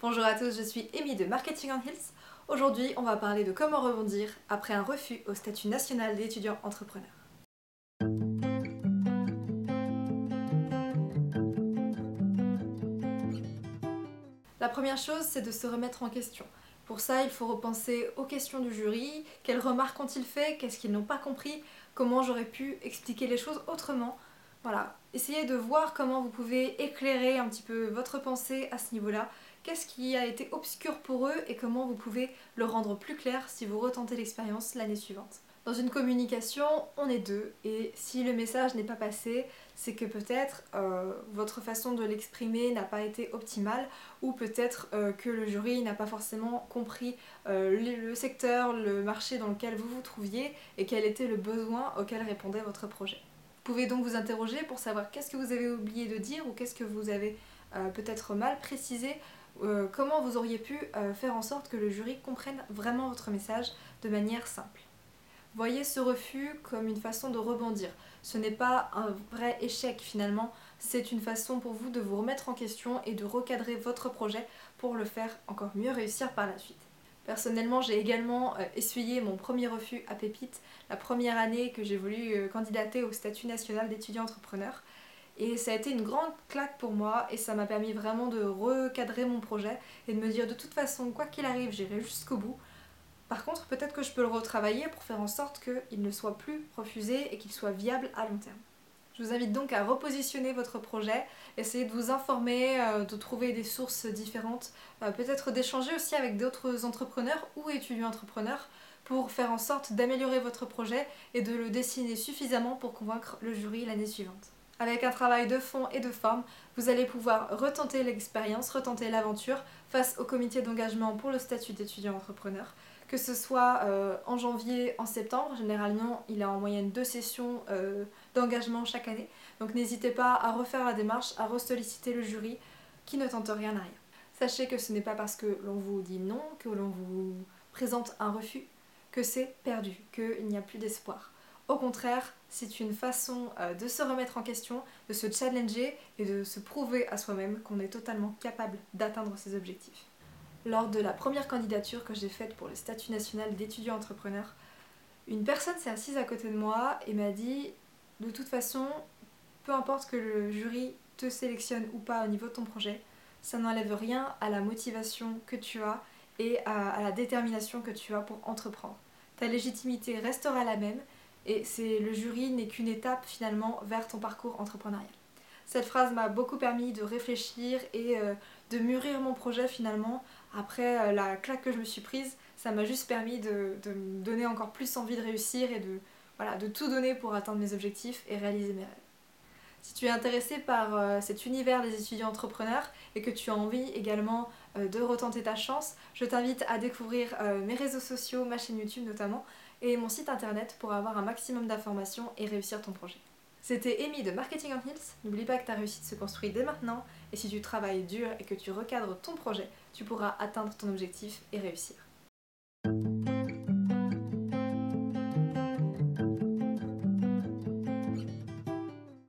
Bonjour à tous, je suis Amy de Marketing on Hills. Aujourd'hui, on va parler de comment rebondir après un refus au statut national d'étudiant entrepreneur. La première chose, c'est de se remettre en question. Pour ça, il faut repenser aux questions du jury, quelles remarques ont-ils fait, qu'est-ce qu'ils n'ont pas compris, comment j'aurais pu expliquer les choses autrement. Voilà, essayez de voir comment vous pouvez éclairer un petit peu votre pensée à ce niveau-là, qu'est-ce qui a été obscur pour eux et comment vous pouvez le rendre plus clair si vous retentez l'expérience l'année suivante. Dans une communication, on est deux et si le message n'est pas passé, c'est que peut-être votre façon de l'exprimer n'a pas été optimale ou peut-être que le jury n'a pas forcément compris le secteur, le marché dans lequel vous vous trouviez et quel était le besoin auquel répondait votre projet. Vous pouvez donc vous interroger pour savoir qu'est-ce que vous avez oublié de dire ou qu'est-ce que vous avez peut-être mal précisé, comment vous auriez pu faire en sorte que le jury comprenne vraiment votre message de manière simple. Voyez ce refus comme une façon de rebondir. Ce n'est pas un vrai échec finalement, c'est une façon pour vous de vous remettre en question et de recadrer votre projet pour le faire encore mieux réussir par la suite. Personnellement, j'ai également essuyé mon premier refus à Pépite la première année que j'ai voulu candidater au statut national d'étudiant entrepreneur. Et ça a été une grande claque pour moi et ça m'a permis vraiment de recadrer mon projet et de me dire de toute façon, quoi qu'il arrive, j'irai jusqu'au bout. Par contre, peut-être que je peux le retravailler pour faire en sorte qu'il ne soit plus refusé et qu'il soit viable à long terme. Je vous invite donc à repositionner votre projet, essayer de vous informer, de trouver des sources différentes, peut-être d'échanger aussi avec d'autres entrepreneurs ou étudiants entrepreneurs pour faire en sorte d'améliorer votre projet et de le dessiner suffisamment pour convaincre le jury l'année suivante. Avec un travail de fond et de forme, vous allez pouvoir retenter l'expérience, retenter l'aventure face au comité d'engagement pour le statut d'étudiant entrepreneur, que ce soit en janvier, en septembre. Généralement, il a en moyenne 2 sessions d'engagement chaque année. Donc n'hésitez pas à refaire la démarche, à resolliciter le jury qui ne tente rien à rien. Sachez que ce n'est pas parce que l'on vous dit non, que l'on vous présente un refus, que c'est perdu, qu'il n'y a plus d'espoir. Au contraire, c'est une façon de se remettre en question, de se challenger et de se prouver à soi-même qu'on est totalement capable d'atteindre ses objectifs. Lors de la première candidature que j'ai faite pour le statut national d'étudiant entrepreneur, une personne s'est assise à côté de moi et m'a dit « De toute façon, peu importe que le jury te sélectionne ou pas au niveau de ton projet, ça n'enlève rien à la motivation que tu as et à la détermination que tu as pour entreprendre. Ta légitimité restera la même et le jury n'est qu'une étape finalement vers ton parcours entrepreneurial. » Cette phrase m'a beaucoup permis de réfléchir et de mûrir mon projet finalement. Après la claque que je me suis prise, ça m'a juste permis de me donner encore plus envie de réussir et de tout donner pour atteindre mes objectifs et réaliser mes rêves. Si tu es intéressé par cet univers des étudiants entrepreneurs et que tu as envie également de retenter ta chance, je t'invite à découvrir mes réseaux sociaux, ma chaîne YouTube notamment, et mon site internet pour avoir un maximum d'informations et réussir ton projet. C'était Amy de Marketing on Hills. N'oublie pas que ta réussite se construit dès maintenant et si tu travailles dur et que tu recadres ton projet, tu pourras atteindre ton objectif et réussir.